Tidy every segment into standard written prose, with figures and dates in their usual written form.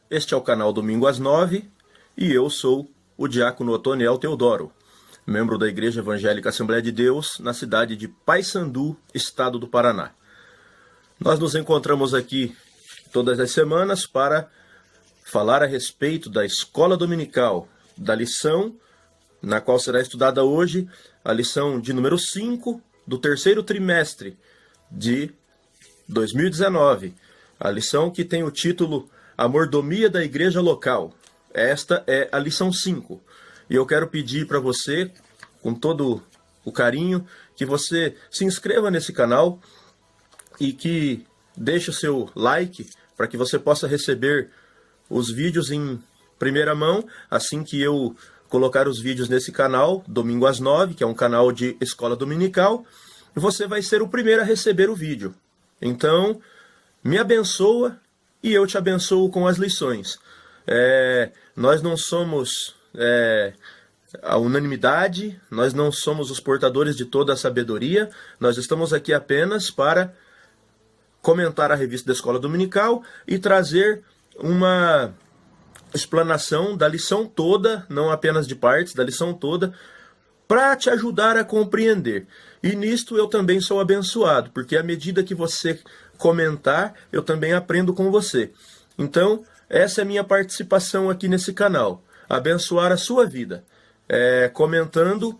Este é o canal Domingo às 9 e eu sou o diácono Otoniel Teodoro, membro da Igreja Evangélica Assembleia de Deus, na cidade de Paysandu, estado do Paraná. Nós nos encontramos aqui todas as semanas para falar a respeito da escola dominical, da lição na qual será estudada hoje, a lição de número 5 do terceiro trimestre de 2019. A lição que tem o título A Mordomia da Igreja Local. Esta é a lição 5. E eu quero pedir para você, com todo o carinho, que você se inscreva nesse canal e que deixe o seu like para que você possa receber os vídeos em primeira mão, assim que eu colocar os vídeos nesse canal, Domingo às 9, que é um canal de escola dominical, você vai ser o primeiro a receber o vídeo. Então, me abençoa e eu te abençoo com as lições. Nós não somos a unanimidade, nós não somos os portadores de toda a sabedoria, nós estamos aqui apenas para comentar a revista da Escola Dominical e trazer uma explanação da lição toda, não apenas de partes, da lição toda, para te ajudar a compreender. E nisto eu também sou abençoado, porque à medida que você comentar, eu também aprendo com você. Então, essa é a minha participação aqui nesse canal, abençoar a sua vida, comentando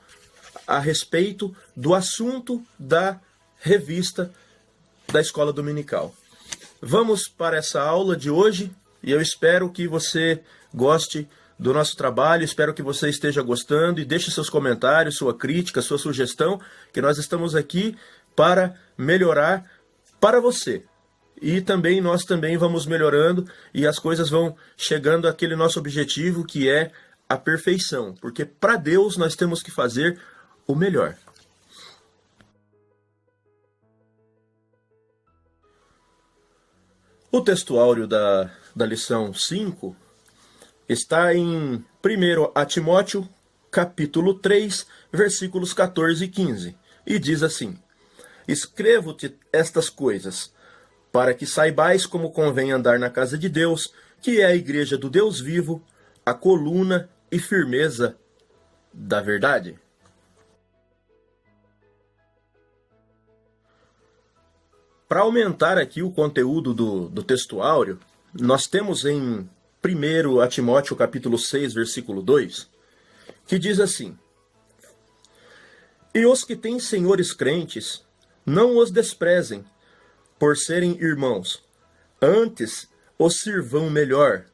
a respeito do assunto da revista da Escola Dominical. Vamos para essa aula de hoje e eu espero que você goste do nosso trabalho, espero que você esteja gostando e deixe seus comentários, sua crítica, sua sugestão, que nós estamos aqui para melhorar para você. E também nós também vamos melhorando e as coisas vão chegando àquele nosso objetivo que é a perfeição, porque para Deus nós temos que fazer o melhor. O textuário da lição 5 está em 1 Timóteo, capítulo 3, versículos 14 e 15, e diz assim: Escrevo-te estas coisas, para que saibais como convém andar na casa de Deus, que é a igreja do Deus vivo, a coluna e firmeza da verdade. Para aumentar aqui o conteúdo do textuário, nós temos em 1 Timóteo capítulo 6, versículo 2, que diz assim: E os que têm senhores crentes, não os desprezem, por serem irmãos, antes os sirvam melhor,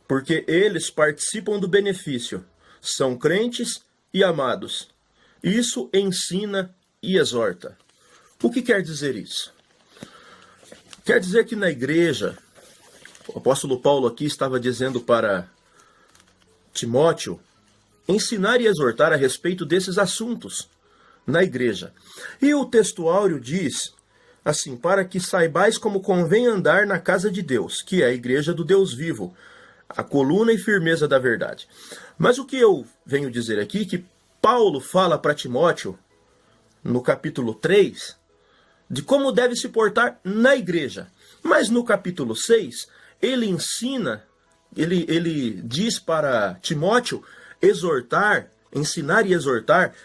porque eles participam do benefício, são crentes e amados. Isso ensina e exorta. O que quer dizer isso? Quer dizer que na igreja, o apóstolo Paulo aqui estava dizendo para Timóteo ensinar e exortar a respeito desses assuntos na igreja. E o textuário diz assim: para que saibais como convém andar na casa de Deus, que é a igreja do Deus vivo, a coluna e firmeza da verdade. Mas o que eu venho dizer aqui, que Paulo fala para Timóteo, no capítulo 3, de como deve se portar na igreja. Mas no capítulo 6, ele ensina, ele diz para Timóteo exortar, ensinar e exortar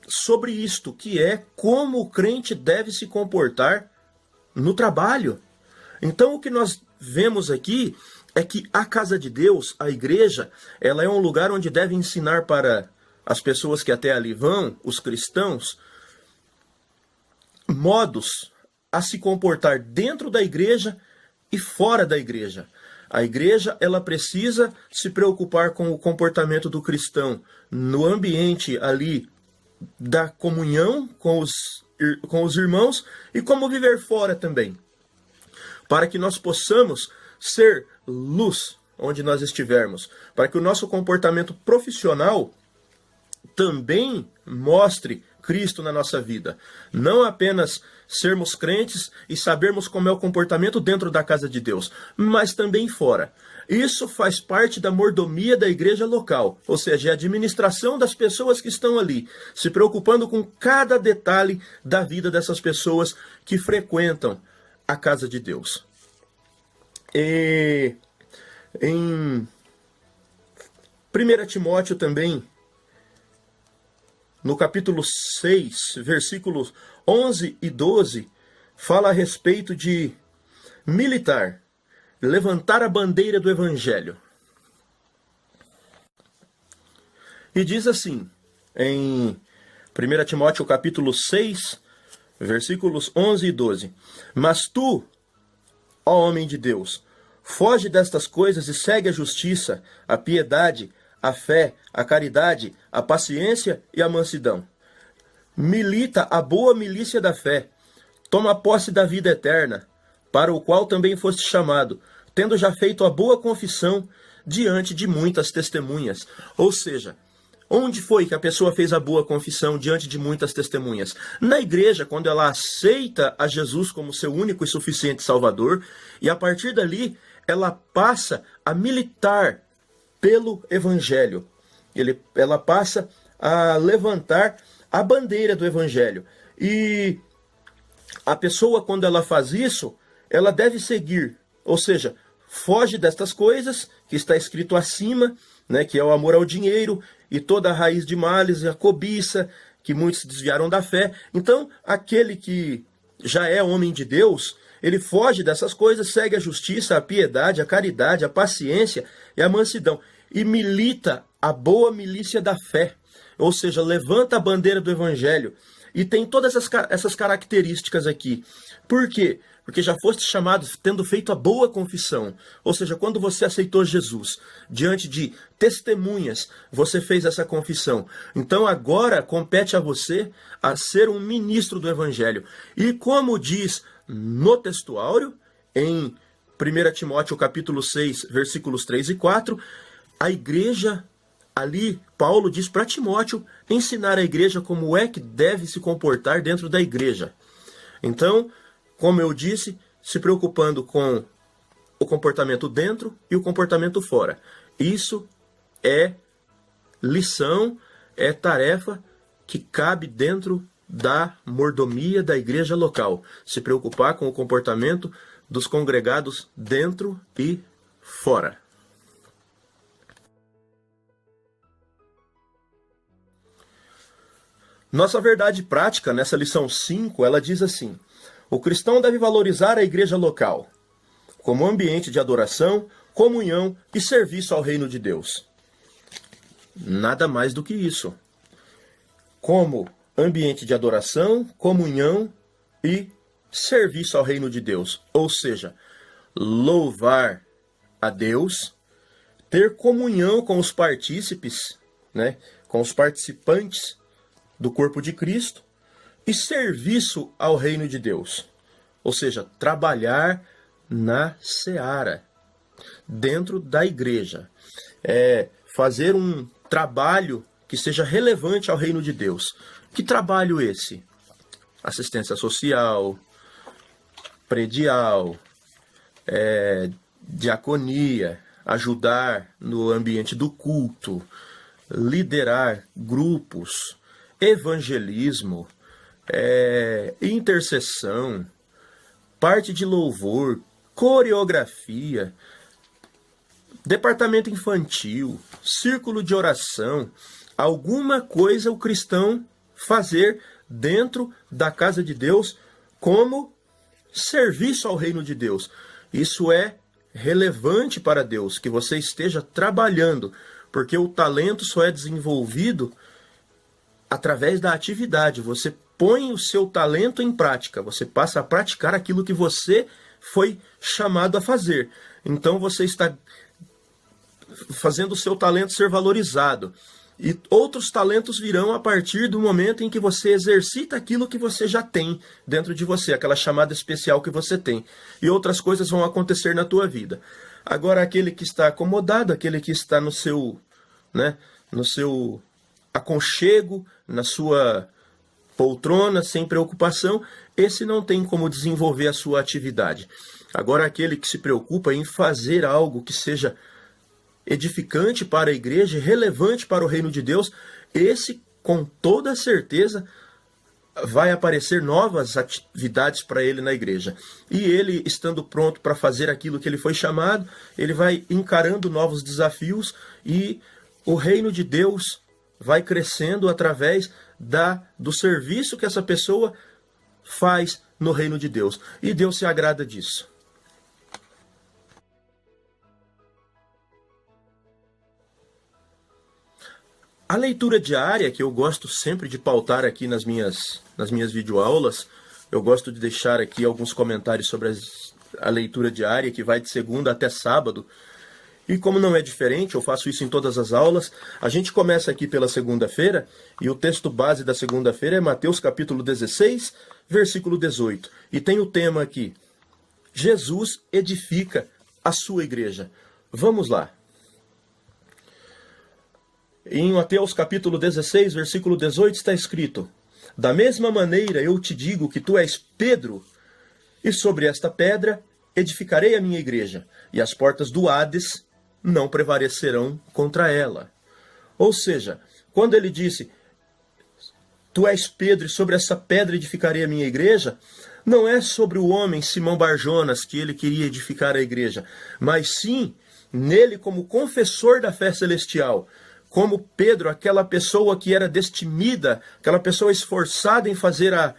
sobre isto, que é como o crente deve se comportar no trabalho. Então o que nós vemos aqui é que a casa de Deus, a igreja, ela é um lugar onde deve ensinar para as pessoas que até ali vão, os cristãos, modos a se comportar dentro da igreja e fora da igreja. A igreja, ela precisa se preocupar com o comportamento do cristão no ambiente ali da comunhão com os irmãos e como viver fora também, para que nós possamos ser luz onde nós estivermos, para que o nosso comportamento profissional também mostre Cristo na nossa vida. Não apenas sermos crentes e sabermos como é o comportamento dentro da casa de Deus, mas também fora. Isso faz parte da mordomia da igreja local, ou seja, a administração das pessoas que estão ali, se preocupando com cada detalhe da vida dessas pessoas que frequentam a casa de Deus. E em 1 Timóteo também, no capítulo 6, versículos 11 e 12, fala a respeito de militar, levantar a bandeira do evangelho. E diz assim, em 1 Timóteo capítulo 6, versículos 11 e 12. Mas tu, ó homem de Deus, foge destas coisas e segue a justiça, a piedade, a fé, a caridade, a paciência e a mansidão. Milita a boa milícia da fé, toma posse da vida eterna, para o qual também foste chamado, tendo já feito a boa confissão diante de muitas testemunhas. Ou seja, onde foi que a pessoa fez a boa confissão diante de muitas testemunhas? Na igreja, quando ela aceita a Jesus como seu único e suficiente Salvador, e a partir dali ela passa a militar pelo Evangelho. Ela passa a levantar a bandeira do Evangelho. E a pessoa, quando ela faz isso, ela deve seguir, ou seja, foge destas coisas que está escrito acima, né, que é o amor ao dinheiro e toda a raiz de males, a cobiça, que muitos se desviaram da fé. Então, aquele que já é homem de Deus, ele foge dessas coisas, segue a justiça, a piedade, a caridade, a paciência e a mansidão. E milita a boa milícia da fé, ou seja, levanta a bandeira do Evangelho. E tem todas essas características aqui. Por quê? Porque já foste chamado tendo feito a boa confissão. Ou seja, quando você aceitou Jesus, diante de testemunhas, você fez essa confissão. Então agora compete a você a ser um ministro do Evangelho. E como diz no textuário, em 1 Timóteo capítulo 6, versículos 3 e 4, a igreja, ali Paulo diz para Timóteo ensinar a igreja como é que deve se comportar dentro da igreja. Então, como eu disse, se preocupando com o comportamento dentro e o comportamento fora. Isso é lição, é tarefa que cabe dentro da mordomia da igreja local. Se preocupar com o comportamento dos congregados dentro e fora. Nossa verdade prática, nessa lição 5, ela diz assim: o cristão deve valorizar a igreja local como ambiente de adoração, comunhão e serviço ao reino de Deus. Nada mais do que isso. Como ambiente de adoração, comunhão e serviço ao reino de Deus. Ou seja, louvar a Deus, ter comunhão com os partícipes, né, com os participantes do corpo de Cristo, e serviço ao reino de Deus. Ou seja, trabalhar na seara, dentro da igreja. Fazer um trabalho que seja relevante ao reino de Deus. Que trabalho esse? Assistência social, predial, diaconia, ajudar no ambiente do culto, liderar grupos, evangelismo, intercessão, parte de louvor, coreografia, departamento infantil, círculo de oração, alguma coisa o cristão fazer dentro da casa de Deus como serviço ao reino de Deus. Isso é relevante para Deus, que você esteja trabalhando, porque o talento só é desenvolvido através da atividade. Você põe o seu talento em prática, você passa a praticar aquilo que você foi chamado a fazer. Então você está fazendo o seu talento ser valorizado. E outros talentos virão a partir do momento em que você exercita aquilo que você já tem dentro de você, aquela chamada especial que você tem. E outras coisas vão acontecer na tua vida. Agora, aquele que está acomodado, aquele que está no seu aconchego, na sua poltrona, sem preocupação, esse não tem como desenvolver a sua atividade. Agora, aquele que se preocupa em fazer algo que seja edificante para a igreja, relevante para o reino de Deus, esse, com toda certeza, vai aparecer novas atividades para ele na igreja. E ele, estando pronto para fazer aquilo que ele foi chamado, ele vai encarando novos desafios e o reino de Deus vai crescendo através do serviço que essa pessoa faz no reino de Deus. E Deus se agrada disso. A leitura diária, que eu gosto sempre de pautar aqui nas minhas videoaulas, eu gosto de deixar aqui alguns comentários sobre a leitura diária, que vai de segunda até sábado. E como não é diferente, eu faço isso em todas as aulas. A gente começa aqui pela segunda-feira, e o texto base da segunda-feira é Mateus capítulo 16, versículo 18. E tem o tema aqui: Jesus edifica a sua igreja. Vamos lá. Em Mateus capítulo 16, versículo 18, está escrito: Da mesma maneira eu te digo que tu és Pedro, e sobre esta pedra edificarei a minha igreja, e as portas do Hades não prevalecerão contra ela. Ou seja, quando ele disse, tu és Pedro, e sobre essa pedra edificarei a minha igreja, não é sobre o homem Simão Barjonas que ele queria edificar a igreja, mas sim nele como confessor da fé celestial, como Pedro, aquela pessoa que era destemida, aquela pessoa esforçada em fazer a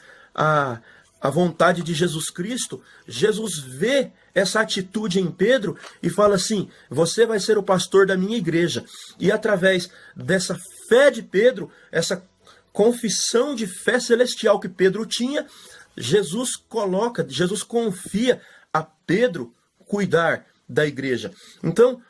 vontade de Jesus Cristo. Jesus vê essa atitude em Pedro e fala assim: você vai ser o pastor da minha igreja. E através dessa fé de Pedro, essa confissão de fé celestial que Pedro tinha, Jesus confia a Pedro cuidar da igreja. Então,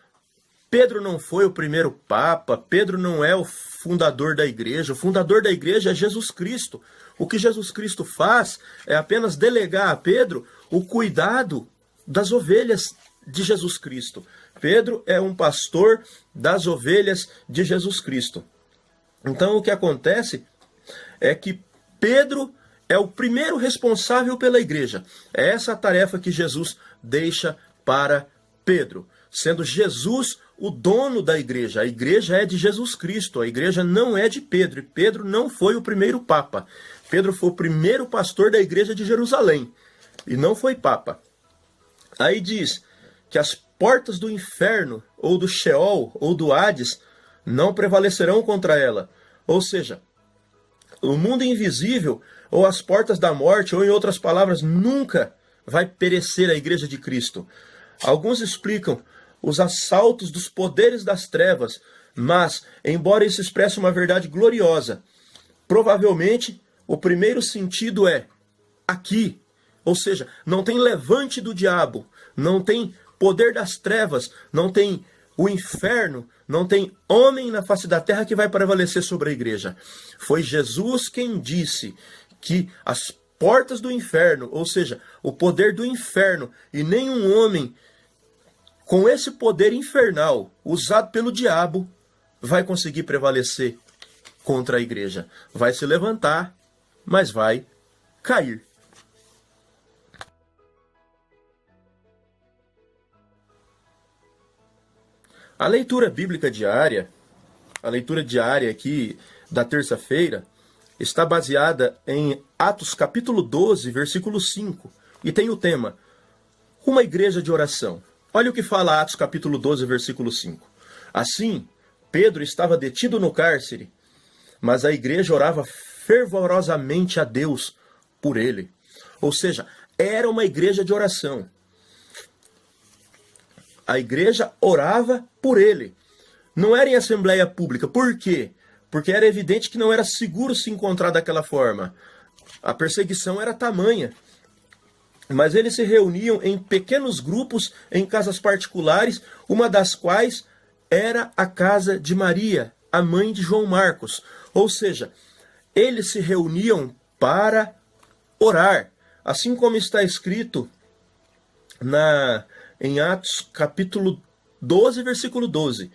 Pedro não foi o primeiro papa, Pedro não é o fundador da igreja. O fundador da igreja é Jesus Cristo. O que Jesus Cristo faz é apenas delegar a Pedro o cuidado das ovelhas de Jesus Cristo. Pedro é um pastor das ovelhas de Jesus Cristo. Então o que acontece é que Pedro é o primeiro responsável pela igreja. É essa a tarefa que Jesus deixa para Pedro, sendo Jesus o dono da igreja. A igreja é de Jesus Cristo, a igreja não é de Pedro, e Pedro não foi o primeiro papa. Pedro foi o primeiro pastor da igreja de Jerusalém, e não foi papa. Aí diz que as portas do inferno, ou do Sheol, ou do Hades, não prevalecerão contra ela. Ou seja, o mundo invisível, ou as portas da morte, ou em outras palavras, nunca vai perecer a igreja de Cristo. Alguns explicam os assaltos dos poderes das trevas, mas, embora isso expresse uma verdade gloriosa, provavelmente o primeiro sentido é aqui, ou seja, não tem levante do diabo, não tem poder das trevas, não tem o inferno, não tem homem na face da terra que vai prevalecer sobre a igreja. Foi Jesus quem disse que as portas do inferno, ou seja, o poder do inferno, e nenhum homem com esse poder infernal usado pelo diabo vai conseguir prevalecer contra a igreja. Vai se levantar, mas vai cair. A leitura bíblica diária, a leitura diária aqui da terça-feira, está baseada em Atos capítulo 12, versículo 5, e tem o tema: uma igreja de oração. Olha o que fala Atos capítulo 12, versículo 5. Assim, Pedro estava detido no cárcere, mas a igreja orava fervorosamente a Deus por ele. Ou seja, era uma igreja de oração. A igreja orava por ele. Não era em assembleia pública. Por quê? Porque era evidente que não era seguro se encontrar daquela forma. A perseguição era tamanha. Mas eles se reuniam em pequenos grupos, em casas particulares, uma das quais era a casa de Maria, a mãe de João Marcos. Ou seja, eles se reuniam para orar. Assim como está escrito em Atos capítulo 12, versículo 12.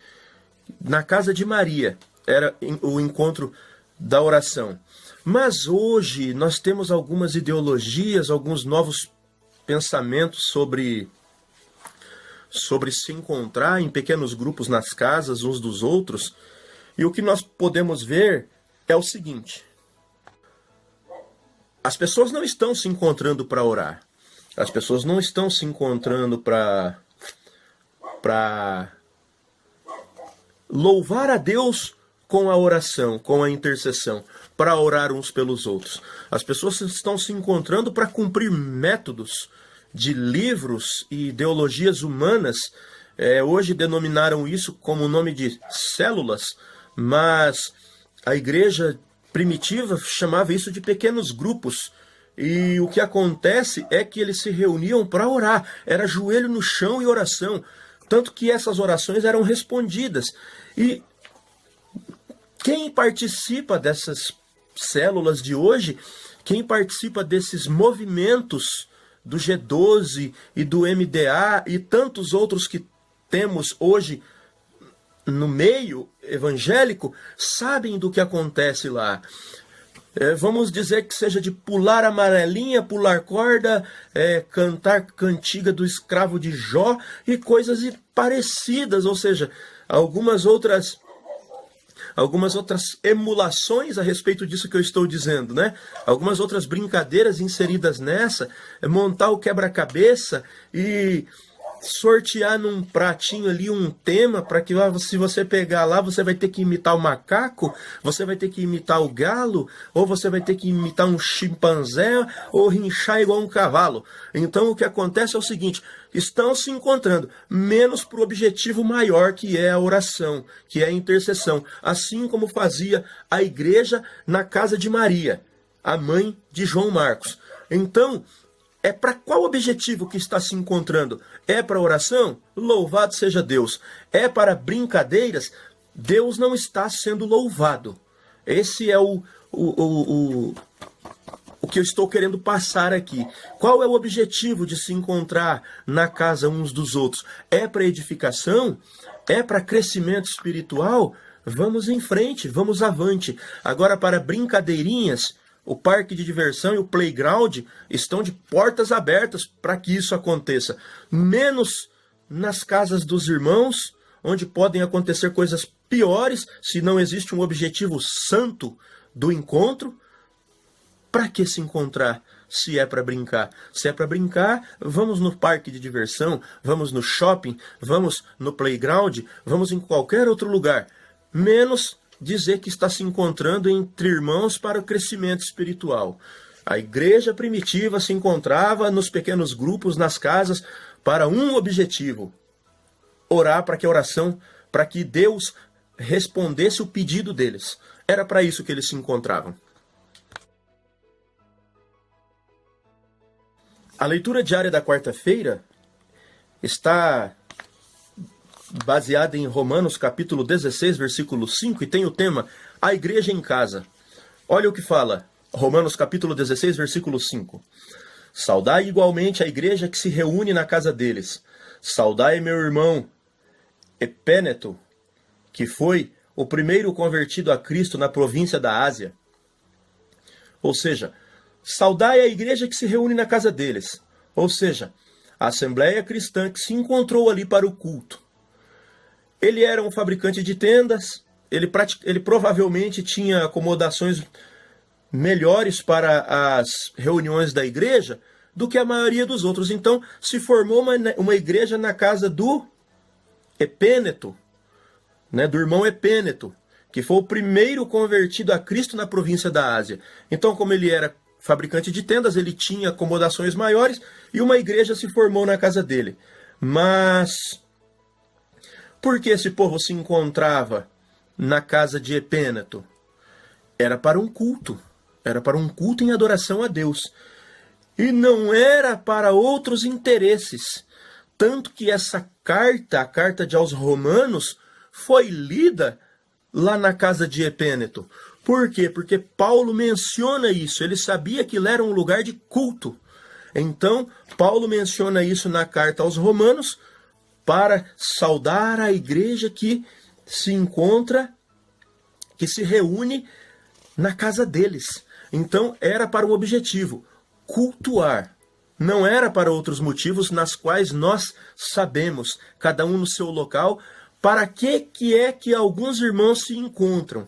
Na casa de Maria era o encontro da oração. Mas hoje nós temos algumas ideologias, alguns novos pensamentos sobre se encontrar em pequenos grupos nas casas uns dos outros. E o que nós podemos ver é o seguinte: as pessoas não estão se encontrando para orar. As pessoas não estão se encontrando para louvar a Deus com a oração, com a intercessão, para orar uns pelos outros. As pessoas estão se encontrando para cumprir métodos de livros e ideologias humanas. Hoje denominaram isso como o nome de células, mas a igreja primitiva chamava isso de pequenos grupos. E o que acontece é que eles se reuniam para orar. Era joelho no chão e oração. Tanto que essas orações eram respondidas. E quem participa dessas células de hoje, quem participa desses movimentos do G12 e do MDA e tantos outros que temos hoje no meio evangélico, sabem do que acontece lá. Vamos dizer que seja de pular amarelinha, pular corda, cantar cantiga do escravo de Jó e coisas parecidas, ou seja, algumas outras emulações a respeito disso que eu estou dizendo, né? Algumas outras brincadeiras inseridas nessa, montar o quebra-cabeça e sortear num pratinho ali um tema para que se você pegar lá, você vai ter que imitar o macaco, você vai ter que imitar o galo, ou você vai ter que imitar um chimpanzé, ou rinchar igual um cavalo. Então o que acontece é o seguinte: estão se encontrando, menos para o objetivo maior, que é a oração, que é a intercessão, assim como fazia a igreja na casa de Maria, a mãe de João Marcos. Então, é para qual objetivo que está se encontrando? É para oração? Louvado seja Deus. É para brincadeiras? Deus não está sendo louvado. Esse é o que eu estou querendo passar aqui. Qual é o objetivo de se encontrar na casa uns dos outros? É para edificação? É para crescimento espiritual? Vamos em frente, vamos avante. Agora, para brincadeirinhas, o parque de diversão e o playground estão de portas abertas para que isso aconteça. Menos nas casas dos irmãos, onde podem acontecer coisas piores se não existe um objetivo santo do encontro. Para que se encontrar se é para brincar? Se é para brincar, vamos no parque de diversão, vamos no shopping, vamos no playground, vamos em qualquer outro lugar. Menos dizer que está se encontrando entre irmãos para o crescimento espiritual. A igreja primitiva se encontrava nos pequenos grupos, nas casas, para um objetivo: orar para que Deus respondesse o pedido deles. Era para isso que eles se encontravam. A leitura diária da quarta-feira está baseada em Romanos capítulo 16, versículo 5, e tem o tema A Igreja em Casa. Olha o que fala Romanos capítulo 16, versículo 5. Saudai igualmente a igreja que se reúne na casa deles. Saudai meu irmão Epêneto, que foi o primeiro convertido a Cristo na província da Ásia. Ou seja, saudai a igreja que se reúne na casa deles. Ou seja, a Assembleia Cristã que se encontrou ali para o culto. Ele era um fabricante de tendas, ele provavelmente tinha acomodações melhores para as reuniões da igreja do que a maioria dos outros. Então, se formou uma igreja na casa do Epêneto, né, do irmão Epêneto, que foi o primeiro convertido a Cristo na província da Ásia. Então, como ele era fabricante de tendas, ele tinha acomodações maiores e uma igreja se formou na casa dele. Mas por que esse povo se encontrava na casa de Epêneto? Era para um culto. Era para um culto em adoração a Deus. E não era para outros interesses. Tanto que essa carta, a carta aos Romanos, foi lida lá na casa de Epêneto. Por quê? Porque Paulo menciona isso. Ele sabia que lá era um lugar de culto. Então, Paulo menciona isso na carta aos Romanos para saudar a igreja que se encontra, que se reúne na casa deles. Então, era para um objetivo: cultuar. Não era para outros motivos, nas quais nós sabemos, cada um no seu local, para que é que alguns irmãos se encontram.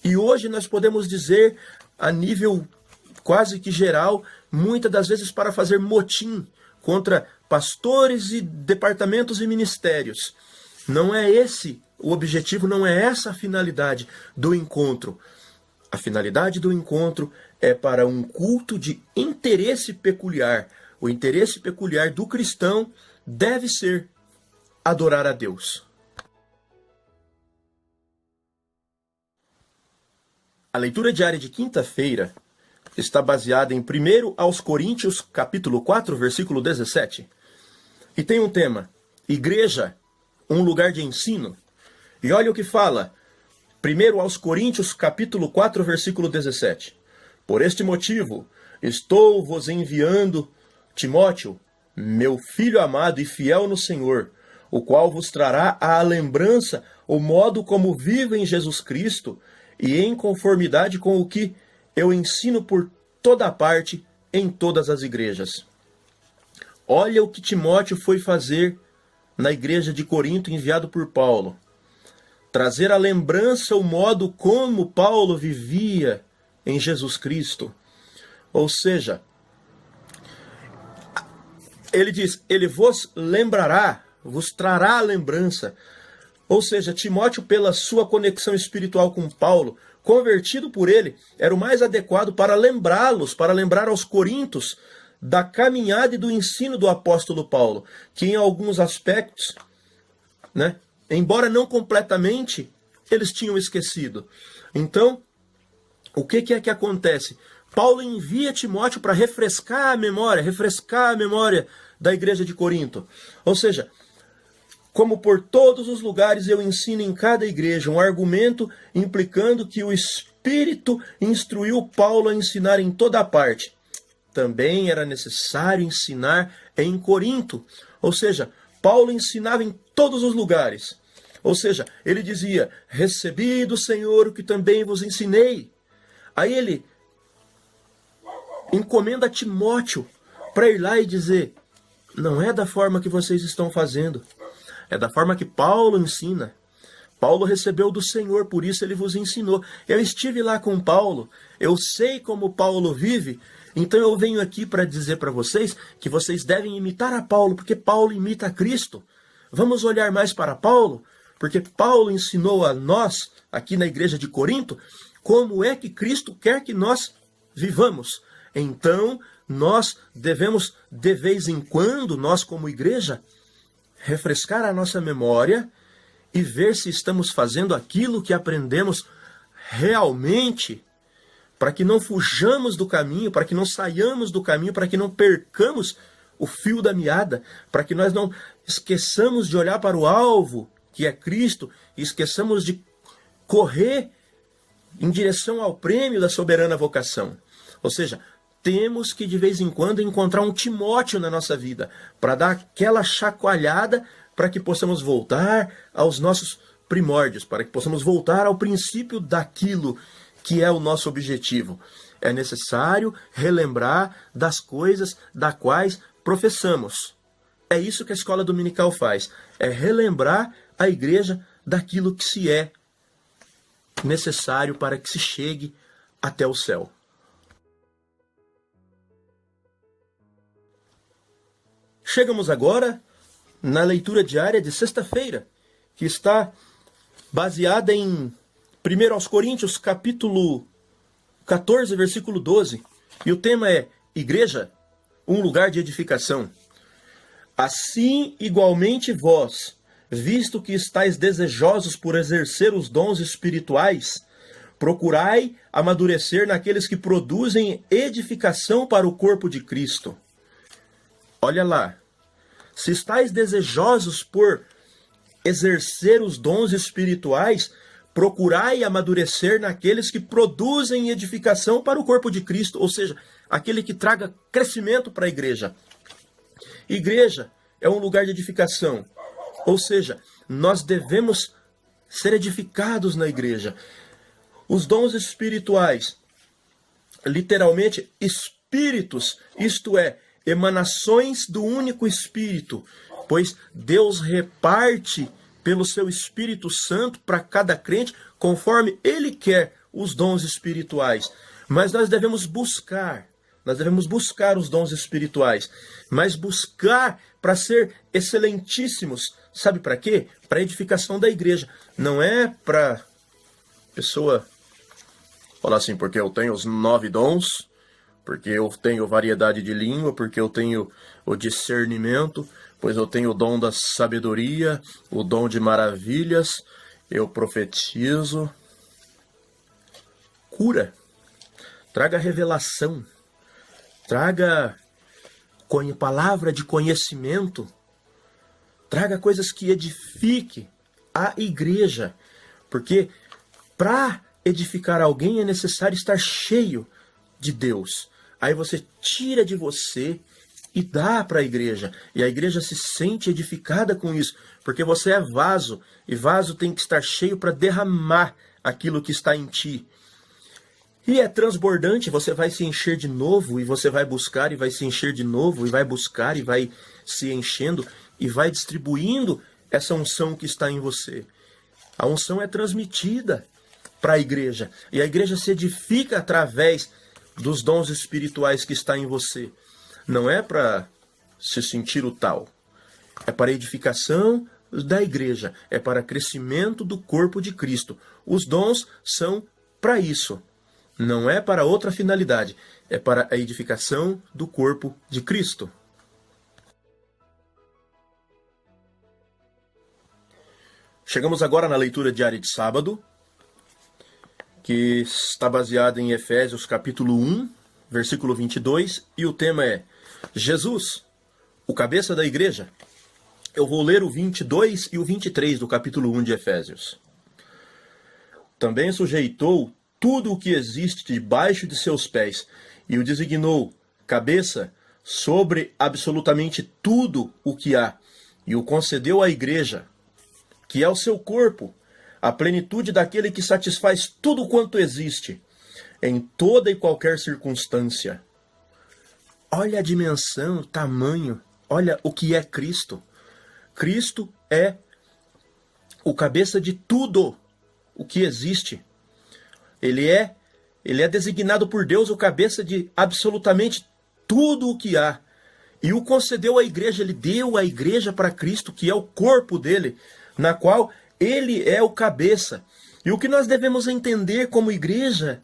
E hoje nós podemos dizer, a nível quase que geral, muitas das vezes para fazer motim contra pastores e departamentos e ministérios. Não é esse o objetivo, não é essa a finalidade do encontro. A finalidade do encontro é para um culto de interesse peculiar. O interesse peculiar do cristão deve ser adorar a Deus. A leitura diária de quinta-feira está baseada em 1 aos Coríntios, capítulo 4, versículo 17. E tem um tema: igreja, um lugar de ensino. E olha o que fala, 1 aos Coríntios, capítulo 4, versículo 17. Por este motivo, estou vos enviando Timóteo, meu filho amado e fiel no Senhor, o qual vos trará à lembrança o modo como vivem Jesus Cristo e em conformidade com o que eu ensino por toda parte em todas as igrejas. Olha o que Timóteo foi fazer na igreja de Corinto, enviado por Paulo. Trazer à lembrança o modo como Paulo vivia em Jesus Cristo. Ou seja, ele diz, ele vos lembrará, vos trará a lembrança. Ou seja, Timóteo, pela sua conexão espiritual com Paulo, convertido por ele, era o mais adequado para lembrá-los, para lembrar aos coríntios da caminhada e do ensino do apóstolo Paulo, que em alguns aspectos, embora não completamente, eles tinham esquecido. Então, o que é que acontece? Paulo envia Timóteo para refrescar a memória da igreja de Corinto. Ou seja, como por todos os lugares eu ensino em cada igreja, um argumento implicando que o Espírito instruiu Paulo a ensinar em toda a parte. Também era necessário ensinar em Corinto. Ou seja, Paulo ensinava em todos os lugares. Ou seja, ele dizia, recebi do Senhor o que também vos ensinei. Aí ele encomenda a Timóteo para ir lá e dizer, não é da forma que vocês estão fazendo. É da forma que Paulo ensina. Paulo recebeu do Senhor, por isso ele vos ensinou. Eu estive lá com Paulo, eu sei como Paulo vive, então eu venho aqui para dizer para vocês que vocês devem imitar a Paulo, porque Paulo imita a Cristo. Vamos olhar mais para Paulo, porque Paulo ensinou a nós, aqui na igreja de Corinto, como é que Cristo quer que nós vivamos. Então, nós devemos, de vez em quando, nós como igreja, refrescar a nossa memória e ver se estamos fazendo aquilo que aprendemos realmente, para que não fujamos do caminho, para que não saiamos do caminho, para que não percamos o fio da meada, para que nós não esqueçamos de olhar para o alvo, que é Cristo, e esqueçamos de correr em direção ao prêmio da soberana vocação. Ou seja, temos que de vez em quando encontrar um Timóteo na nossa vida, para dar aquela chacoalhada, para que possamos voltar aos nossos primórdios, para que possamos voltar ao princípio daquilo que é o nosso objetivo. É necessário relembrar das coisas das quais professamos. É isso que a escola dominical faz, é relembrar a igreja daquilo que se é necessário para que se chegue até o céu. Chegamos agora na leitura diária de sexta-feira, que está baseada em 1 aos Coríntios, capítulo 14, versículo 12. E o tema é Igreja, um lugar de edificação. Assim, igualmente vós, visto que estáis desejosos por exercer os dons espirituais, procurai amadurecer naqueles que produzem edificação para o corpo de Cristo. Olha lá, se estáis desejosos por exercer os dons espirituais, procurai amadurecer naqueles que produzem edificação para o corpo de Cristo, ou seja, aquele que traga crescimento para a igreja. Igreja é um lugar de edificação, ou seja, nós devemos ser edificados na igreja. Os dons espirituais, literalmente espíritos, isto é, emanações do único Espírito, pois Deus reparte pelo seu Espírito Santo para cada crente, conforme Ele quer os dons espirituais. Mas nós devemos buscar os dons espirituais, mas buscar para ser excelentíssimos. Sabe para quê? Para a edificação da igreja. Não é para pessoa falar assim, porque eu tenho os 9 dons, porque eu tenho variedade de língua, porque eu tenho o discernimento, pois eu tenho o dom da sabedoria, o dom de maravilhas, eu profetizo. Cura, traga revelação, traga palavra de conhecimento, traga coisas que edifiquem a igreja, porque para edificar alguém é necessário estar cheio de Deus. Aí você tira de você e dá para a igreja, e a igreja se sente edificada com isso, porque você é vaso, e vaso tem que estar cheio para derramar aquilo que está em ti. E é transbordante, você vai se encher de novo, e você vai buscar, e vai se encher de novo, e vai buscar, e vai se enchendo, e vai distribuindo essa unção que está em você. A unção é transmitida para a igreja, e a igreja se edifica através dos dons espirituais que está em você. Não é para se sentir o tal, é para a edificação da igreja, é para crescimento do corpo de Cristo. Os dons são para isso. Não é para outra finalidade, é para a edificação do corpo de Cristo. Chegamos agora na leitura diária de sábado, que está baseada em Efésios capítulo 1, versículo 22, e o tema é Jesus, o cabeça da igreja. Eu vou ler o 22 e o 23 do capítulo 1 de Efésios. Também sujeitou tudo o que existe debaixo de seus pés, e o designou cabeça sobre absolutamente tudo o que há, e o concedeu à igreja, que é o seu corpo, a plenitude daquele que satisfaz tudo quanto existe, em toda e qualquer circunstância. Olha a dimensão, o tamanho, olha o que é Cristo. Cristo é o cabeça de tudo o que existe. Ele é designado por Deus o cabeça de absolutamente tudo o que há. E o concedeu à igreja, ele deu a igreja para Cristo, que é o corpo dele, na qual ele é o cabeça. E o que nós devemos entender como igreja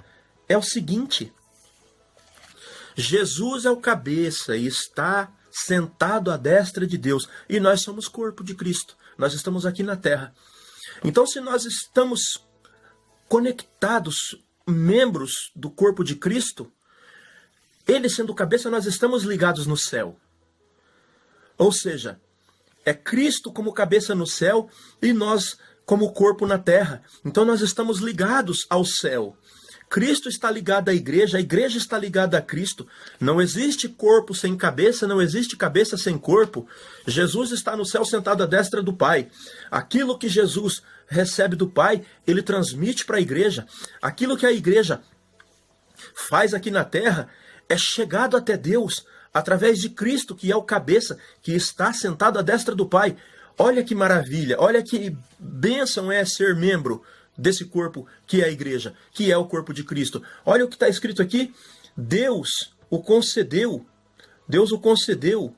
é o seguinte: Jesus é o cabeça e está sentado à destra de Deus. E nós somos corpo de Cristo. Nós estamos aqui na terra. Então, se nós estamos conectados, membros do corpo de Cristo, ele sendo cabeça, nós estamos ligados no céu. Ou seja, é Cristo como cabeça no céu e nós como corpo na terra. Então nós estamos ligados ao céu. Cristo está ligado à igreja, a igreja está ligada a Cristo. Não existe corpo sem cabeça, não existe cabeça sem corpo. Jesus está no céu sentado à destra do Pai. Aquilo que Jesus recebe do Pai, ele transmite para a igreja. Aquilo que a igreja faz aqui na terra é chegado até Deus através de Cristo, que é o cabeça, que está sentado à destra do Pai. Olha que maravilha, olha que bênção é ser membro desse corpo que é a igreja, que é o corpo de Cristo. Olha o que está escrito aqui: Deus o concedeu. Deus o concedeu.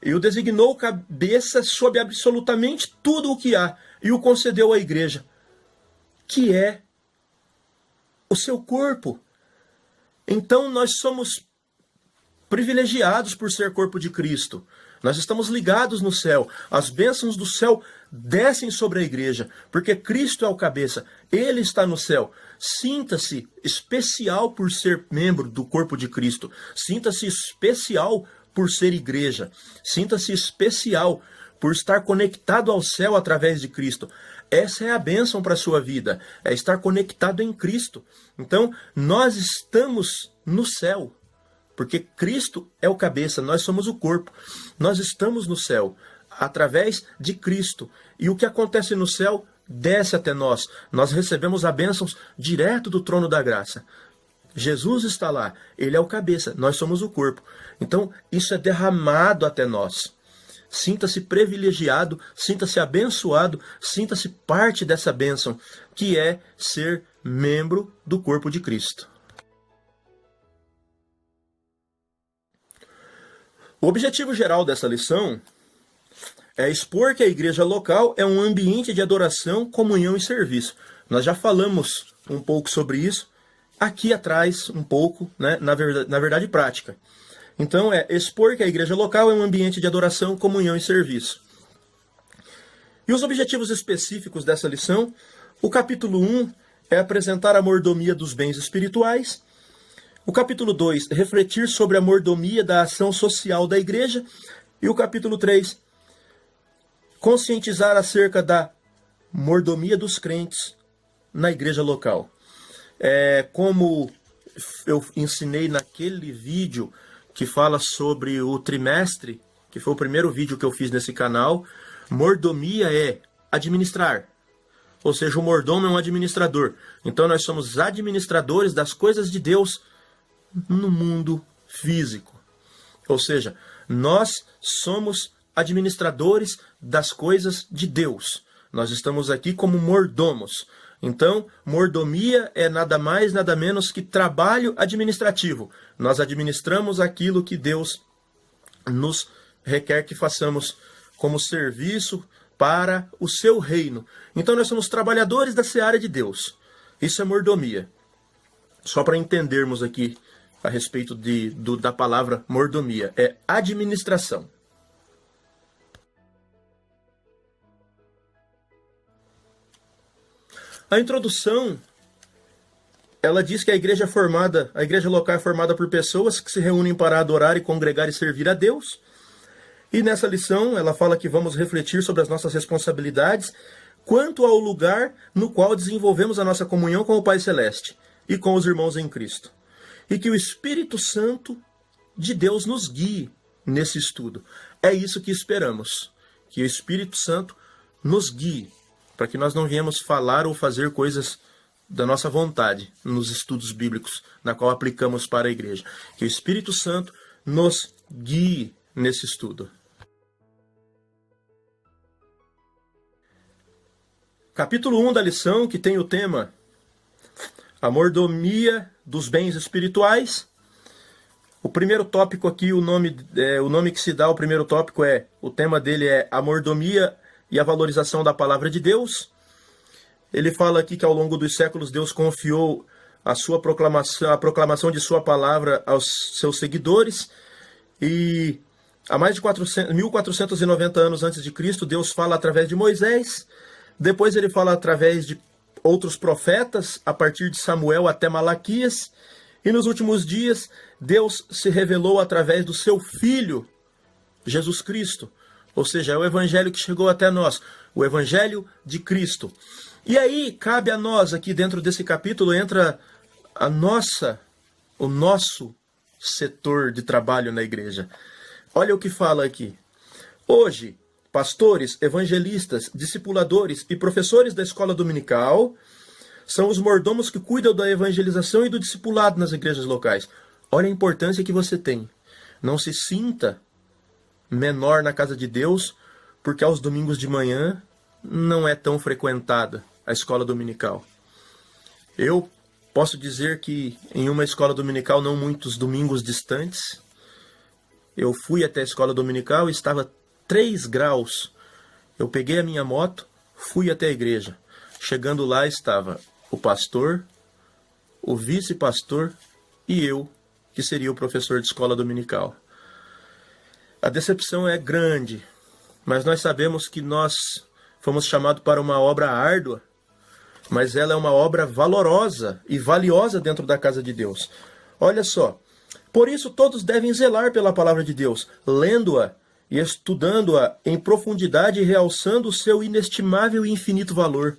E o designou cabeça sobre absolutamente tudo o que há. E o concedeu à igreja, que é o seu corpo. Então nós somos privilegiados por ser corpo de Cristo. Nós estamos ligados no céu. As bênçãos do céu descem sobre a igreja, porque Cristo é o cabeça. Ele está no céu. Sinta-se especial por ser membro do corpo de Cristo. Sinta-se especial por ser igreja. Sinta-se especial por estar conectado ao céu através de Cristo. Essa é a bênção para a sua vida, é estar conectado em Cristo. Então, nós estamos no céu, porque Cristo é o cabeça, nós somos o corpo. Nós estamos no céu, através de Cristo. E o que acontece no céu desce até nós. Nós recebemos a bênção direto do trono da graça. Jesus está lá, ele é o cabeça, nós somos o corpo. Então, isso é derramado até nós. sinta-se privilegiado, sinta-se abençoado, sinta-se parte dessa bênção, que é ser membro do corpo de Cristo. O objetivo geral dessa lição é expor que a igreja local é um ambiente de adoração, comunhão e serviço. Nós já falamos um pouco sobre isso aqui atrás, um pouco, né, na verdade prática. Então, é expor que a igreja local é um ambiente de adoração, comunhão e serviço. E os objetivos específicos dessa lição, o capítulo 1 é apresentar a mordomia dos bens espirituais. O capítulo 2, refletir sobre a mordomia da ação social da igreja. E o capítulo 3, conscientizar acerca da mordomia dos crentes na igreja local. Como eu ensinei naquele vídeo que fala sobre o trimestre, que foi o primeiro vídeo que eu fiz nesse canal, mordomia é administrar. Ou seja, o mordomo é um administrador. Então nós somos administradores das coisas de Deus no mundo físico. Ou seja, nós somos administradores das coisas de Deus. Nós estamos aqui como mordomos. Então, mordomia é nada mais, nada menos que trabalho administrativo. Nós administramos aquilo que Deus nos requer que façamos como serviço para o seu reino. Então, nós somos trabalhadores da seara de Deus. Isso é mordomia. Só para entendermos aqui a respeito da palavra mordomia. É administração. A introdução, ela diz que a igreja local é formada por pessoas que se reúnem para adorar e congregar e servir a Deus. E nessa lição, ela fala que vamos refletir sobre as nossas responsabilidades quanto ao lugar no qual desenvolvemos a nossa comunhão com o Pai Celeste e com os irmãos em Cristo. E que o Espírito Santo de Deus nos guie nesse estudo. É isso que esperamos, que o Espírito Santo nos guie, para que nós não venhamos falar ou fazer coisas da nossa vontade nos estudos bíblicos, na qual aplicamos para a igreja. Que o Espírito Santo nos guie nesse estudo. Capítulo 1 da lição, que tem o tema A Mordomia dos Bens Espirituais. O primeiro tópico aqui, o nome que se dá ao primeiro tópico o tema dele é A Mordomia e a Valorização da Palavra de Deus. Ele fala aqui que ao longo dos séculos Deus confiou a proclamação de sua palavra aos seus seguidores. E há mais de 1490 anos antes de Cristo, Deus fala através de Moisés. Depois ele fala através de outros profetas, a partir de Samuel até Malaquias. E nos últimos dias, Deus se revelou através do seu Filho, Jesus Cristo. Ou seja, é o Evangelho que chegou até nós, o Evangelho de Cristo. E aí, cabe a nós, aqui dentro desse capítulo, entra o nosso setor de trabalho na igreja. Olha o que fala aqui. Hoje, pastores, evangelistas, discipuladores e professores da escola dominical são os mordomos que cuidam da evangelização e do discipulado nas igrejas locais. Olha a importância que você tem. Não se sinta menor na casa de Deus, porque aos domingos de manhã não é tão frequentada a escola dominical. Eu posso dizer que em uma escola dominical, não muitos domingos distantes, eu fui até a escola dominical e estava 3 graus. Eu peguei a minha moto, fui até a igreja. Chegando lá estava o pastor, o vice-pastor e eu, que seria o professor de escola dominical. A decepção é grande, mas nós sabemos que nós fomos chamados para uma obra árdua, mas ela é uma obra valorosa e valiosa dentro da casa de Deus. Olha só, por isso todos devem zelar pela palavra de Deus, lendo-a e estudando-a em profundidade e realçando o seu inestimável e infinito valor.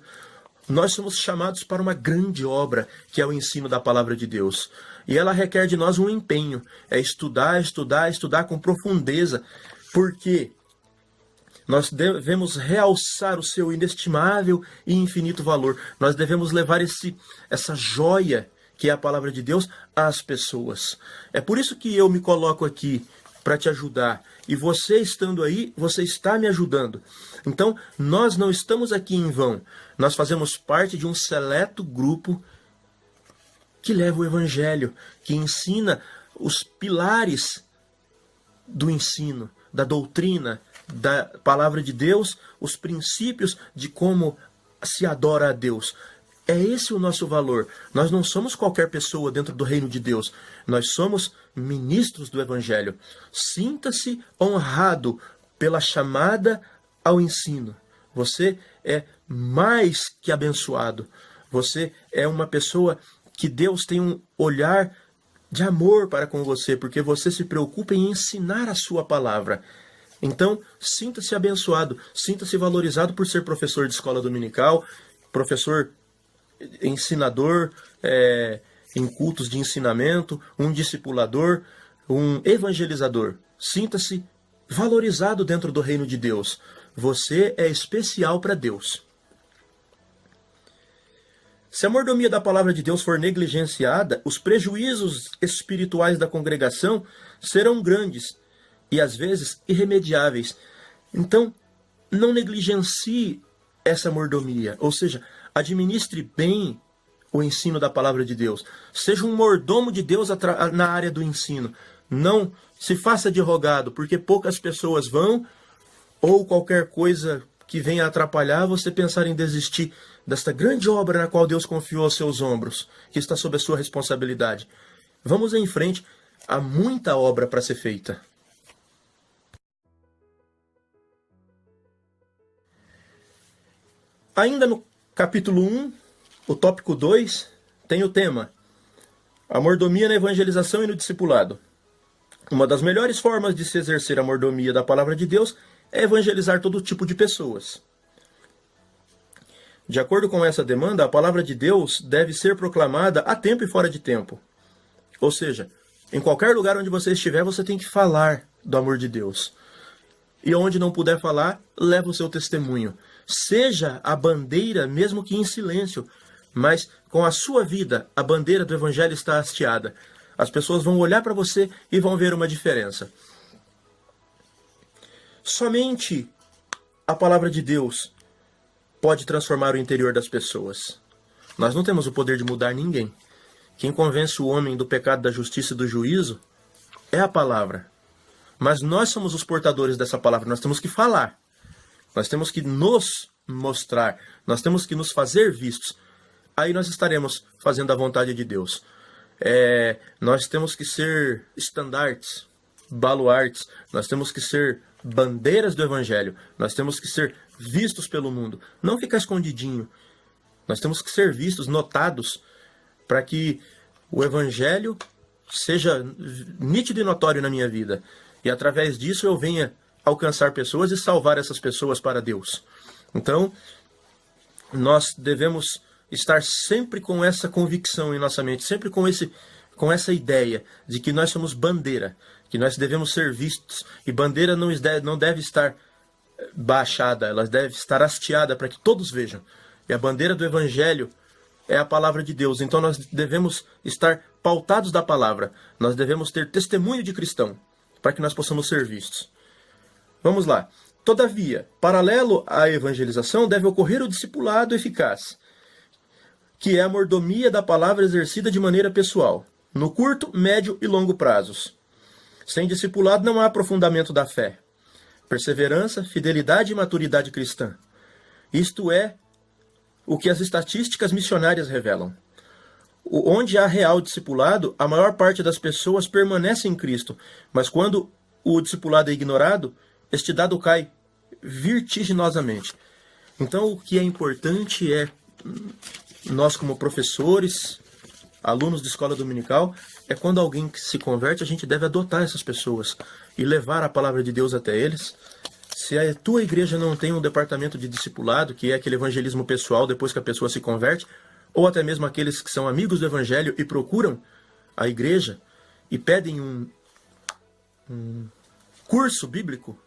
Nós somos chamados para uma grande obra, que é o ensino da palavra de Deus. E ela requer de nós um empenho. É estudar, estudar, estudar com profundeza. Porque nós devemos realçar o seu inestimável e infinito valor. Nós devemos levar essa joia, que é a palavra de Deus, às pessoas. É por isso que eu me coloco aqui para te ajudar. E você estando aí, você está me ajudando. Então, nós não estamos aqui em vão. Nós fazemos parte de um seleto grupo que leva o Evangelho, que ensina os pilares do ensino, da doutrina, da palavra de Deus, os princípios de como se adora a Deus. É esse o nosso valor. Nós não somos qualquer pessoa dentro do reino de Deus. Nós somos ministros do Evangelho. Sinta-se honrado pela chamada ao ensino. Você é mais que abençoado. Você é uma pessoa que Deus tem um olhar de amor para com você, porque você se preocupa em ensinar a sua palavra. Então, sinta-se abençoado, sinta-se valorizado por ser professor de escola dominical, professor ensinador em cultos de ensinamento, um discipulador, um evangelizador. Sinta-se valorizado dentro do reino de Deus. Você é especial para Deus. Se a mordomia da palavra de Deus for negligenciada, os prejuízos espirituais da congregação serão grandes e às vezes irremediáveis. Então, não negligencie essa mordomia, ou seja, administre bem o ensino da palavra de Deus. Seja um mordomo de Deus na área do ensino. Não se faça de rogado, porque poucas pessoas vão, ou qualquer coisa que venha atrapalhar você pensar em desistir desta grande obra na qual Deus confiou aos seus ombros, que está sob a sua responsabilidade. Vamos em frente, há muita obra para ser feita. Ainda no capítulo 1, o tópico 2, tem o tema: a mordomia na evangelização e no discipulado. Uma das melhores formas de se exercer a mordomia da palavra de Deus é evangelizar todo tipo de pessoas. De acordo com essa demanda, a palavra de Deus deve ser proclamada a tempo e fora de tempo. Ou seja, em qualquer lugar onde você estiver, você tem que falar do amor de Deus. E onde não puder falar, leva o seu testemunho. Seja a bandeira, mesmo que em silêncio, mas com a sua vida, a bandeira do Evangelho está hasteada. As pessoas vão olhar para você e vão ver uma diferença. Somente a palavra de Deus pode transformar o interior das pessoas. Nós não temos o poder de mudar ninguém. Quem convence o homem do pecado, da justiça e do juízo é a palavra. Mas nós somos os portadores dessa palavra, nós temos que falar. Nós temos que nos mostrar, nós temos que nos fazer vistos. Aí nós estaremos fazendo a vontade de Deus. Nós temos que ser estandartes, baluartes, nós temos que ser bandeiras do Evangelho, nós temos que ser vistos pelo mundo, não ficar escondidinho. Nós temos que ser vistos, notados, para que o Evangelho seja nítido e notório na minha vida. E através disso eu venha alcançar pessoas e salvar essas pessoas para Deus. Então, nós devemos estar sempre com essa convicção em nossa mente, sempre com essa ideia de que nós somos bandeira, que nós devemos ser vistos. E bandeira não deve estar baixada, ela deve estar hasteada para que todos vejam. E a bandeira do Evangelho é a palavra de Deus. Então nós devemos estar pautados da palavra. Nós devemos ter testemunho de cristão, para que nós possamos ser vistos. Vamos lá. Todavia, paralelo à evangelização, deve ocorrer o discipulado eficaz, que é a mordomia da palavra exercida de maneira pessoal, no curto, médio e longo prazos. Sem discipulado não há aprofundamento da fé, perseverança, fidelidade e maturidade cristã. Isto é o que as estatísticas missionárias revelam. Onde há real discipulado, a maior parte das pessoas permanece em Cristo, mas quando o discipulado é ignorado, este dado cai vertiginosamente. Então, o que é importante é, nós como professores, alunos de escola dominical, é quando alguém se converte, a gente deve adotar essas pessoas e levar a palavra de Deus até eles. Se a tua igreja não tem um departamento de discipulado, que é aquele evangelismo pessoal depois que a pessoa se converte, ou até mesmo aqueles que são amigos do Evangelho e procuram a igreja e pedem um curso bíblico,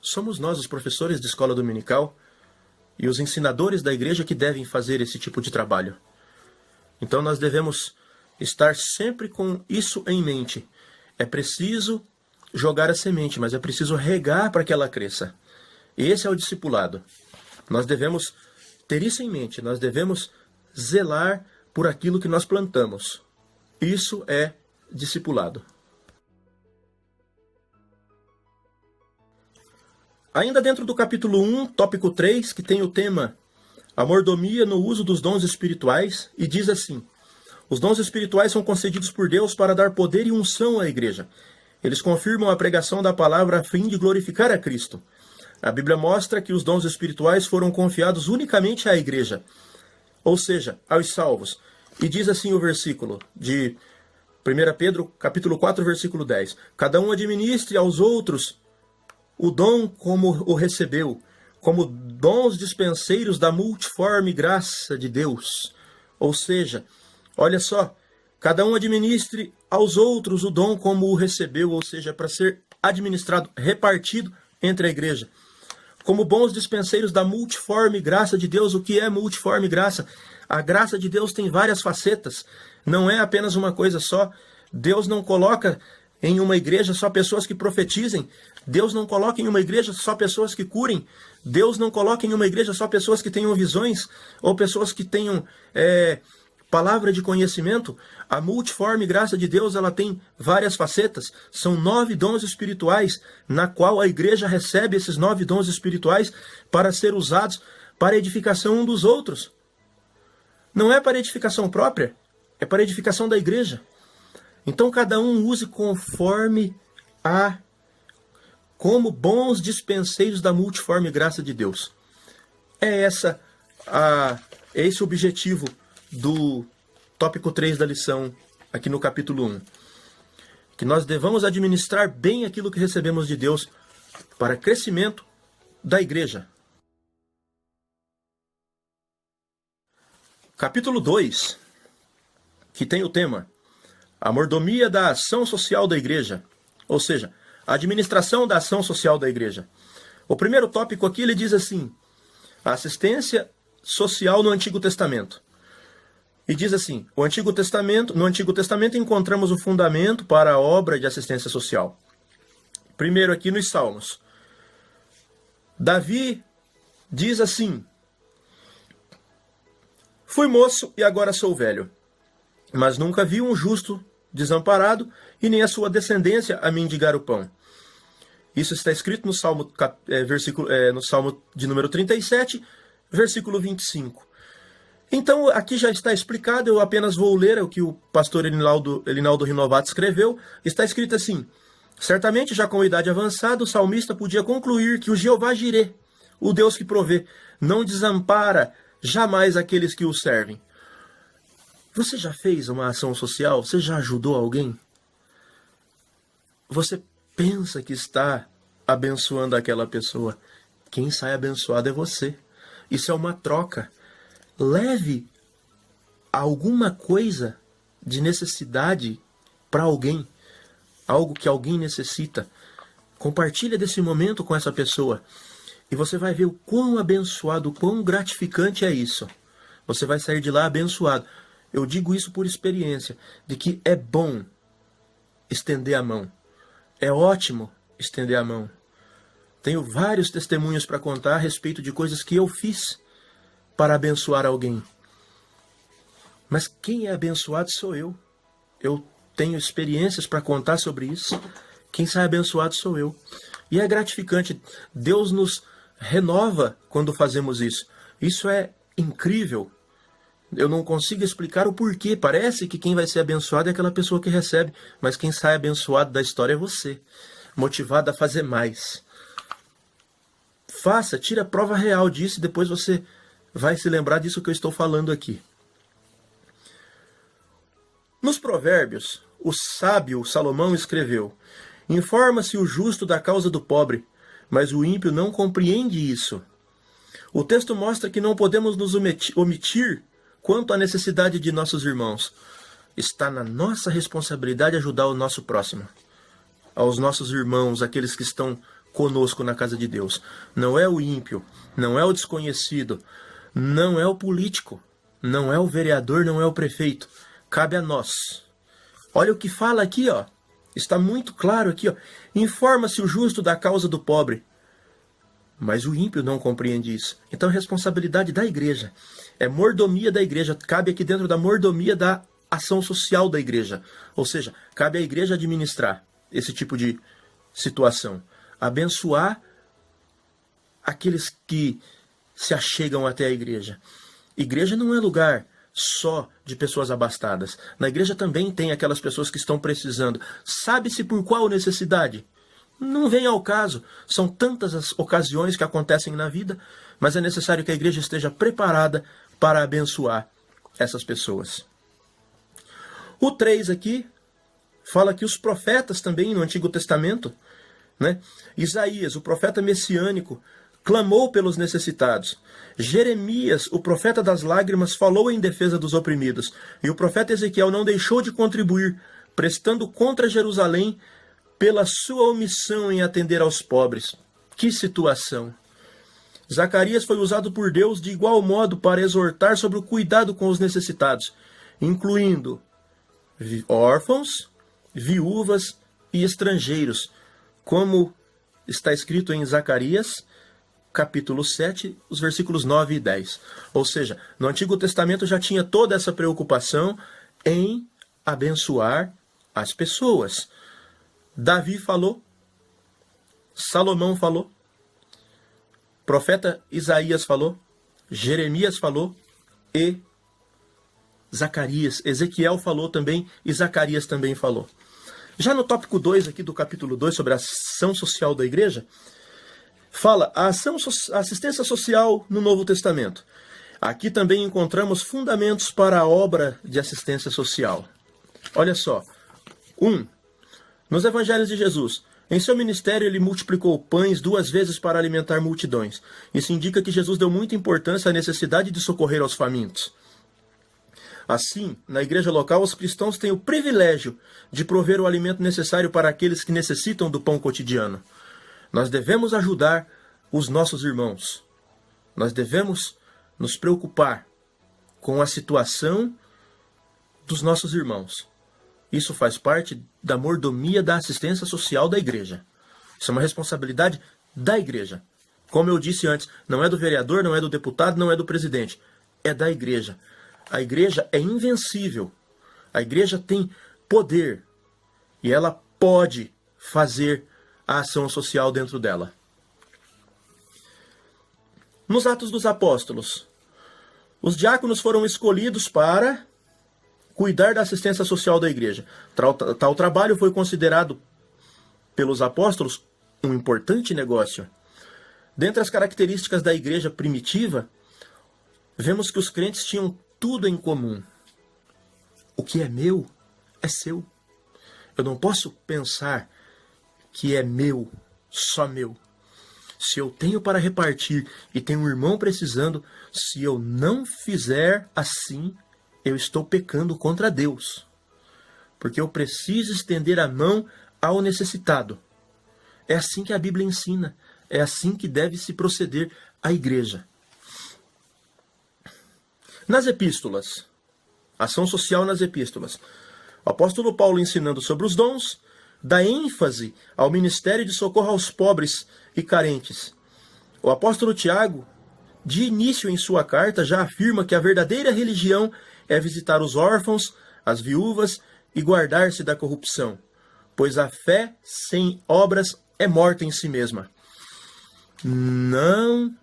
somos nós, os professores de escola dominical e os ensinadores da igreja, que devem fazer esse tipo de trabalho. Então nós devemos estar sempre com isso em mente. É preciso jogar a semente, mas é preciso regar para que ela cresça. Esse é o discipulado. Nós devemos ter isso em mente, nós devemos zelar por aquilo que nós plantamos. Isso é discipulado. Ainda dentro do capítulo 1, tópico 3, que tem o tema A mordomia no uso dos dons espirituais, e diz assim: os dons espirituais são concedidos por Deus para dar poder e unção à igreja. Eles confirmam a pregação da palavra a fim de glorificar a Cristo. A Bíblia mostra que os dons espirituais foram confiados unicamente à igreja, ou seja, aos salvos. E diz assim o versículo de 1 Pedro, capítulo 4, versículo 10. Cada um administre aos outros o dom como o recebeu, como dons dispenseiros da multiforme graça de Deus. Ou seja, olha só, cada um administre aos outros o dom como o recebeu, ou seja, para ser administrado, repartido entre a igreja. Como bons dispenseiros da multiforme graça de Deus. O que é multiforme graça? A graça de Deus tem várias facetas, não é apenas uma coisa só. Deus não coloca em uma igreja só pessoas que profetizem. Deus não coloca em uma igreja só pessoas que curem. Deus não coloca em uma igreja só pessoas que tenham visões ou pessoas que tenham palavra de conhecimento. A multiforme graça de Deus, ela tem várias facetas. São 9 dons espirituais, na qual a igreja recebe esses 9 dons espirituais para ser usados para a edificação um dos outros. Não é para edificação própria, é para a edificação da igreja. Então cada um use conforme como bons dispenseiros da multiforme graça de Deus. É esse o objetivo do tópico 3 da lição, aqui no capítulo 1. Que nós devamos administrar bem aquilo que recebemos de Deus para crescimento da igreja. Capítulo 2, que tem o tema A mordomia da ação social da igreja, ou seja, a administração da ação social da igreja. O primeiro tópico aqui, ele diz assim: a assistência social no Antigo Testamento. E diz assim: no Antigo Testamento encontramos o fundamento para a obra de assistência social. Primeiro aqui nos Salmos. Davi diz assim: fui moço e agora sou velho, mas nunca vi um justo desamparado e nem a sua descendência a mendigar o pão. Isso está escrito no Salmo, no Salmo de número 37, versículo 25. Então, aqui já está explicado, eu apenas vou ler o que o pastor Elinaldo Rinovato escreveu. Está escrito assim: certamente, já com idade avançada, o salmista podia concluir que o Jeová Jirê, o Deus que provê, não desampara jamais aqueles que o servem. Você já fez uma ação social? Você já ajudou alguém? Você pensa que está abençoando aquela pessoa. Quem sai abençoado é você. Isso é uma troca. Leve alguma coisa de necessidade para alguém, algo que alguém necessita. Compartilha desse momento com essa pessoa e você vai ver o quão abençoado, o quão gratificante é isso. Você vai sair de lá abençoado. Eu digo isso por experiência, de que é bom estender a mão. É ótimo estender a mão. Tenho vários testemunhos para contar a respeito de coisas que eu fiz para abençoar alguém. Mas quem é abençoado sou eu. Eu tenho experiências para contar sobre isso. Quem sai abençoado sou eu. E é gratificante. Deus nos renova quando fazemos isso. Isso é incrível. Eu não consigo explicar o porquê. Parece que quem vai ser abençoado é aquela pessoa que recebe. Mas quem sai abençoado da história é você. Motivado a fazer mais. Faça, tire a prova real disso e depois você vai se lembrar disso que eu estou falando aqui. Nos Provérbios, o sábio Salomão escreveu: informa-se o justo da causa do pobre, mas o ímpio não compreende isso. O texto mostra que não podemos nos omitir quanto à necessidade de nossos irmãos. Está na nossa responsabilidade ajudar o nosso próximo, aos nossos irmãos, aqueles que estão conosco na casa de Deus. Não é o ímpio, não é o desconhecido, não é o político, não é o vereador, não é o prefeito. Cabe a nós. Olha o que fala aqui, ó. Está muito claro aqui, ó. Informa-se o justo da causa do pobre, mas o ímpio não compreende isso. Então, a responsabilidade da igreja é mordomia da igreja. Cabe aqui dentro da mordomia da ação social da igreja. Ou seja, cabe à igreja administrar esse tipo de situação. Abençoar aqueles que se achegam até a igreja. Igreja não é lugar só de pessoas abastadas. Na igreja também tem aquelas pessoas que estão precisando. Sabe-se por qual necessidade? Não vem ao caso. São tantas as ocasiões que acontecem na vida, mas é necessário que a igreja esteja preparada para abençoar essas pessoas. O 3 aqui fala que os profetas também no Antigo Testamento, né? Isaías, o profeta messiânico, clamou pelos necessitados. Jeremias, o profeta das lágrimas, falou em defesa dos oprimidos. E o profeta Ezequiel não deixou de contribuir, prestando contra Jerusalém pela sua omissão em atender aos pobres. Que situação! Zacarias foi usado por Deus de igual modo para exortar sobre o cuidado com os necessitados, incluindo órfãos, viúvas e estrangeiros, como está escrito em Zacarias, capítulo 7, os versículos 9 e 10. Ou seja, no Antigo Testamento já tinha toda essa preocupação em abençoar as pessoas. Davi falou, Salomão falou, profeta Isaías falou, Jeremias falou e Zacarias, Ezequiel falou também e Zacarias também falou. Já no tópico 2 aqui do capítulo 2, sobre a ação social da igreja, fala a assistência social no Novo Testamento. Aqui também encontramos fundamentos para a obra de assistência social. Olha só. 1. Nos evangelhos de Jesus, em seu ministério ele multiplicou pães 2 vezes para alimentar multidões. Isso indica que Jesus deu muita importância à necessidade de socorrer aos famintos. Assim, na igreja local, os cristãos têm o privilégio de prover o alimento necessário para aqueles que necessitam do pão cotidiano. Nós devemos ajudar os nossos irmãos. Nós devemos nos preocupar com a situação dos nossos irmãos. Isso faz parte da mordomia da assistência social da igreja. Isso é uma responsabilidade da igreja. Como eu disse antes, não é do vereador, não é do deputado, não é do presidente. É da igreja. A igreja é invencível. A igreja tem poder. E ela pode fazer a ação social dentro dela. Nos Atos dos Apóstolos, os diáconos foram escolhidos para cuidar da assistência social da igreja. Tal trabalho foi considerado pelos apóstolos um importante negócio. Dentre as características da igreja primitiva, vemos que os crentes tinham tudo em comum. O que é meu é seu. Eu não posso pensar que é meu, só meu. Se eu tenho para repartir e tem um irmão precisando, se eu não fizer assim, eu estou pecando contra Deus. Porque eu preciso estender a mão ao necessitado. É assim que a Bíblia ensina. É assim que deve se proceder a igreja. Nas epístolas, ação social nas epístolas, o apóstolo Paulo, ensinando sobre os dons, dá ênfase ao ministério de socorro aos pobres e carentes. O apóstolo Tiago, de início em sua carta, já afirma que a verdadeira religião é visitar os órfãos, as viúvas e guardar-se da corrupção, pois a fé sem obras é morta em si mesma. Não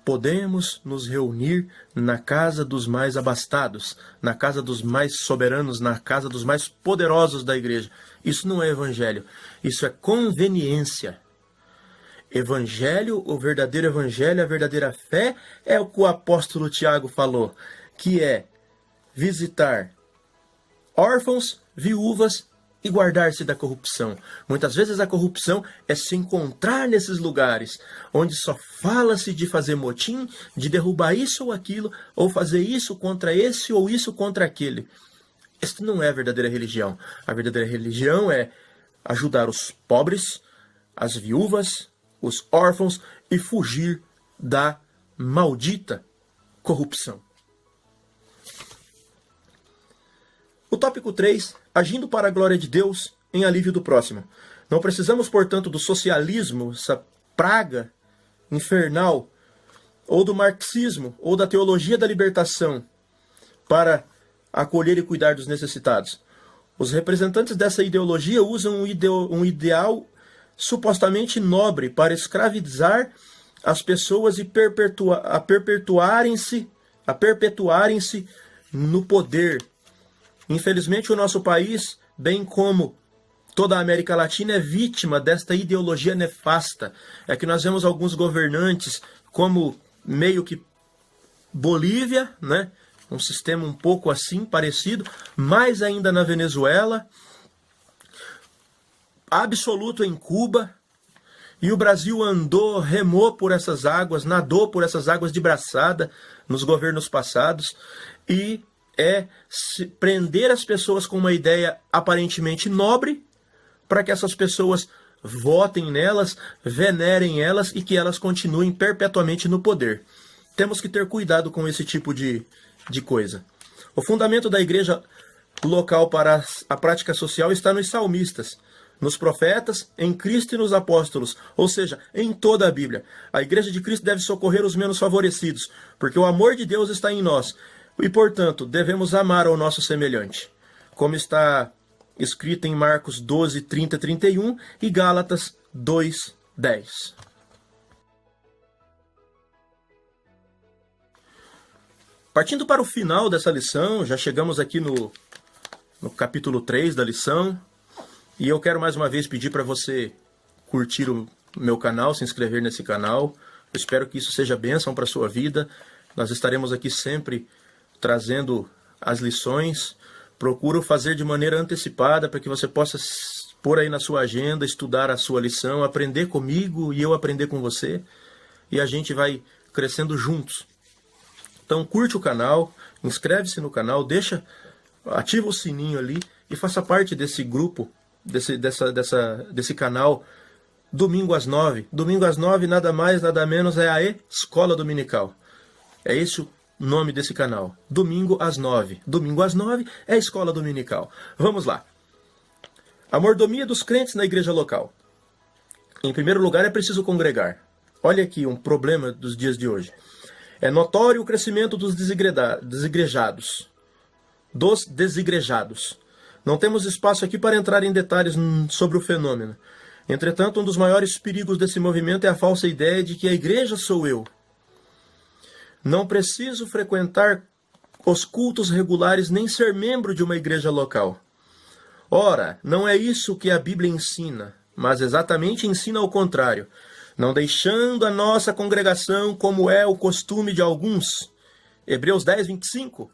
podemos nos reunir na casa dos mais abastados, na casa dos mais soberanos, na casa dos mais poderosos da igreja. Isso não é evangelho, isso é conveniência. Evangelho, o verdadeiro evangelho, a verdadeira fé é o que o apóstolo Tiago falou, que é visitar órfãos, viúvas e guardar-se da corrupção. Muitas vezes a corrupção é se encontrar nesses lugares onde só fala-se de fazer motim, de derrubar isso ou aquilo, ou fazer isso contra esse ou isso contra aquele. Isso não é a verdadeira religião. A verdadeira religião é ajudar os pobres, as viúvas, os órfãos e fugir da maldita corrupção. O tópico 3, agindo para a glória de Deus em alívio do próximo. Não precisamos, portanto, do socialismo, essa praga infernal, ou do marxismo, ou da teologia da libertação, para acolher e cuidar dos necessitados. Os representantes dessa ideologia usam um ideal supostamente nobre para escravizar as pessoas e perpetuarem-se no poder. Infelizmente, o nosso país, bem como toda a América Latina, é vítima desta ideologia nefasta. É que nós vemos alguns governantes, como meio que Bolívia, né? Um sistema um pouco assim, parecido, mais ainda na Venezuela, absoluto em Cuba, e o Brasil remou por essas águas, nadou por essas águas de braçada nos governos passados, e prender as pessoas com uma ideia aparentemente nobre, para que essas pessoas votem nelas, venerem elas e que elas continuem perpetuamente no poder. Temos que ter cuidado com esse tipo de coisa. O fundamento da igreja local para a prática social está nos salmistas, nos profetas, em Cristo e nos apóstolos, ou seja, em toda a Bíblia. A igreja de Cristo deve socorrer os menos favorecidos, porque o amor de Deus está em nós, e, portanto, devemos amar ao nosso semelhante, como está escrito em Marcos 12, 30, 31 e Gálatas 2, 10. Partindo para o final dessa lição, já chegamos aqui no capítulo 3 da lição, e eu quero mais uma vez pedir para você curtir o meu canal, se inscrever nesse canal. Eu espero que isso seja bênção para a sua vida. Nós estaremos aqui sempre trazendo as lições. Procuro fazer de maneira antecipada para que você possa pôr aí na sua agenda, estudar a sua lição, aprender comigo e eu aprender com você. E a gente vai crescendo juntos. Então curte o canal, inscreve-se no canal, ativa o sininho ali e faça parte desse grupo, desse canal, domingo às 9. Domingo às 9, nada mais, nada menos, é a Escola Dominical. É esse o nome desse canal. Domingo às 9. Domingo às 9 é a Escola Dominical. Vamos lá. A mordomia dos crentes na igreja local. Em primeiro lugar, é preciso congregar. Olha aqui um problema dos dias de hoje. É notório o crescimento dos desigrejados. Não temos espaço aqui para entrar em detalhes sobre o fenômeno. Entretanto, um dos maiores perigos desse movimento é a falsa ideia de que a igreja sou eu. Não preciso frequentar os cultos regulares nem ser membro de uma igreja local. Ora, não é isso que a Bíblia ensina, mas exatamente ensina ao contrário, não deixando a nossa congregação como é o costume de alguns. Hebreus 10, 25.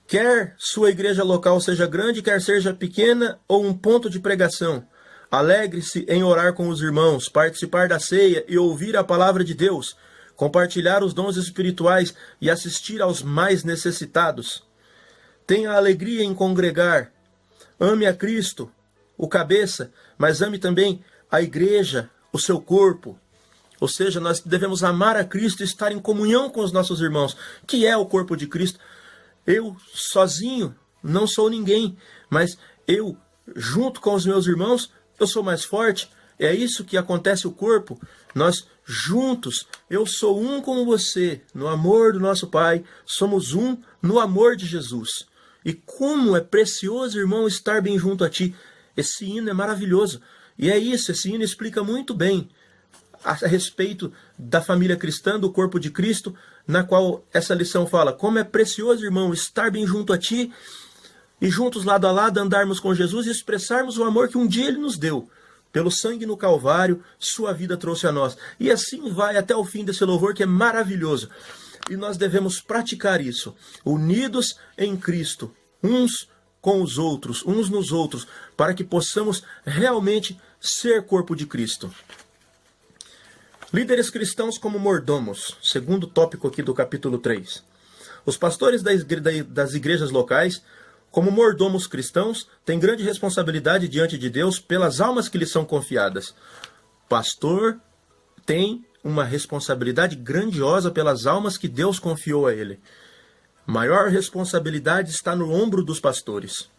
Quer sua igreja local seja grande, quer seja pequena ou um ponto de pregação, alegre-se em orar com os irmãos, participar da ceia e ouvir a palavra de Deus, compartilhar os dons espirituais e assistir aos mais necessitados. Tenha alegria em congregar. Ame a Cristo, o cabeça, mas ame também a igreja, o seu corpo. Ou seja, nós devemos amar a Cristo e estar em comunhão com os nossos irmãos, que é o corpo de Cristo. Eu, sozinho, não sou ninguém, mas eu, junto com os meus irmãos, eu sou mais forte. É isso que acontece o corpo. Nós juntos, eu sou um com você, no amor do nosso Pai, somos um no amor de Jesus. E como é precioso, irmão, estar bem junto a ti. Esse hino é maravilhoso. E é isso, esse hino explica muito bem a respeito da família cristã, do corpo de Cristo, na qual essa lição fala, como é precioso, irmão, estar bem junto a ti e juntos lado a lado andarmos com Jesus e expressarmos o amor que um dia Ele nos deu. Pelo sangue no Calvário, sua vida trouxe a nós. E assim vai até o fim desse louvor que é maravilhoso. E nós devemos praticar isso, unidos em Cristo, uns com os outros, uns nos outros, para que possamos realmente ser corpo de Cristo. Líderes cristãos como mordomos, segundo tópico aqui do capítulo 3. Os pastores das igrejas locais, como mordomos cristãos, têm grande responsabilidade diante de Deus pelas almas que lhes são confiadas. Pastor tem uma responsabilidade grandiosa pelas almas que Deus confiou a ele. Maior responsabilidade está no ombro dos pastores.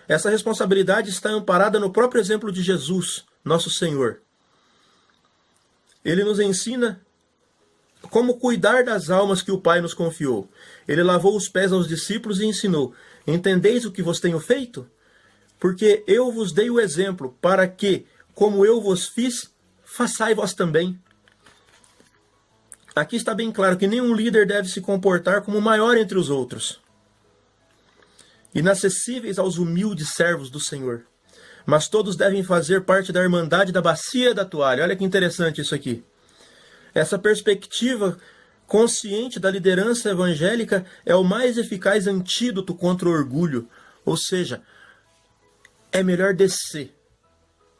Essa responsabilidade está amparada no próprio exemplo de Jesus, nosso Senhor. Ele nos ensina como cuidar das almas que o Pai nos confiou. Ele lavou os pés aos discípulos e ensinou: entendeis o que vos tenho feito? Porque eu vos dei o exemplo, para que, como eu vos fiz, façai vós também. Aqui está bem claro que nenhum líder deve se comportar como o maior entre os outros, inacessíveis aos humildes servos do Senhor. Mas todos devem fazer parte da irmandade da bacia da toalha. Olha que interessante isso aqui. Essa perspectiva consciente da liderança evangélica é o mais eficaz antídoto contra o orgulho. Ou seja, é melhor descer,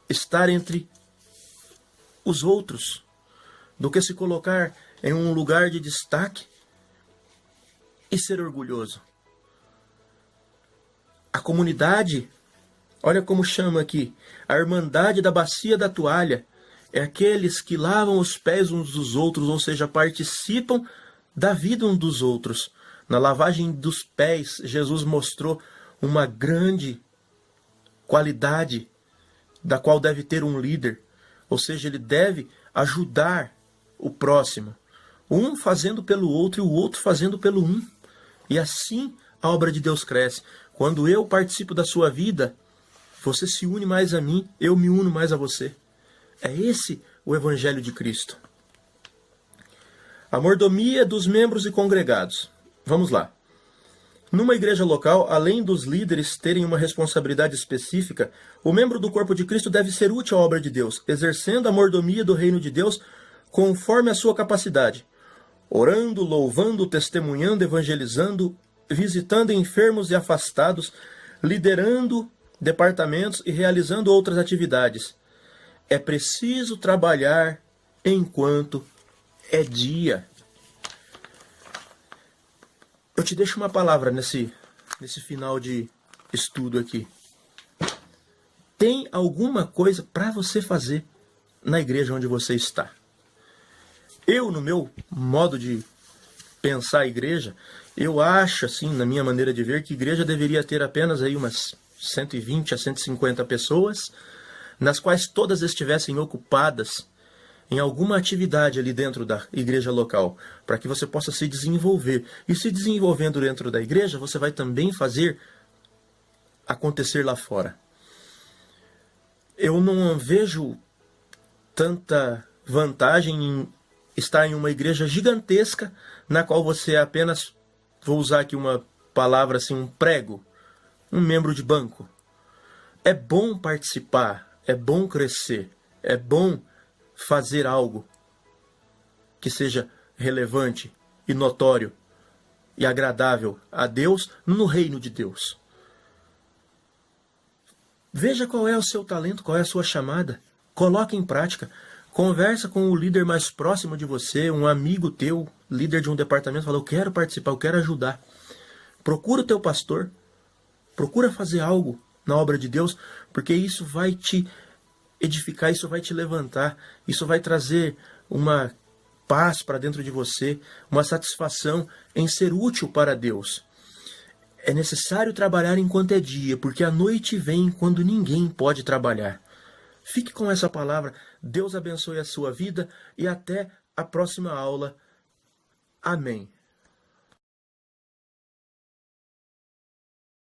estar entre os outros, do que se colocar em um lugar de destaque e ser orgulhoso. A comunidade, olha como chama aqui, a irmandade da bacia da toalha, é aqueles que lavam os pés uns dos outros, ou seja, participam da vida uns dos outros. Na lavagem dos pés, Jesus mostrou uma grande qualidade da qual deve ter um líder. Ou seja, ele deve ajudar o próximo. Um fazendo pelo outro e o outro fazendo pelo um. E assim a obra de Deus cresce. Quando eu participo da sua vida, você se une mais a mim, eu me uno mais a você. É esse o Evangelho de Cristo. A mordomia dos membros e congregados. Vamos lá. Numa igreja local, além dos líderes terem uma responsabilidade específica, o membro do corpo de Cristo deve ser útil à obra de Deus, exercendo a mordomia do reino de Deus conforme a sua capacidade, orando, louvando, testemunhando, evangelizando, visitando enfermos e afastados, liderando departamentos e realizando outras atividades. É preciso trabalhar enquanto é dia. Eu te deixo uma palavra nesse final de estudo aqui. Tem alguma coisa para você fazer na igreja onde você está? Eu, no meu modo de pensar a igreja, eu acho, assim, na minha maneira de ver, que a igreja deveria ter apenas aí umas 120 a 150 pessoas, nas quais todas estivessem ocupadas em alguma atividade ali dentro da igreja local, para que você possa se desenvolver. E se desenvolvendo dentro da igreja, você vai também fazer acontecer lá fora. Eu não vejo tanta vantagem em estar em uma igreja gigantesca, na qual você é apenas, vou usar aqui uma palavra assim, um prego, um membro de banco. É bom participar, é bom crescer, é bom fazer algo que seja relevante e notório e agradável a Deus no reino de Deus. Veja qual é o seu talento, qual é a sua chamada. Coloque em prática. Conversa com o líder mais próximo de você, um amigo teu, líder de um departamento, fala: eu quero participar, eu quero ajudar. Procura o teu pastor, procura fazer algo na obra de Deus, porque isso vai te edificar, isso vai te levantar, isso vai trazer uma paz para dentro de você, uma satisfação em ser útil para Deus. É necessário trabalhar enquanto é dia, porque a noite vem quando ninguém pode trabalhar. Fique com essa palavra. Deus abençoe a sua vida e até a próxima aula. Amém.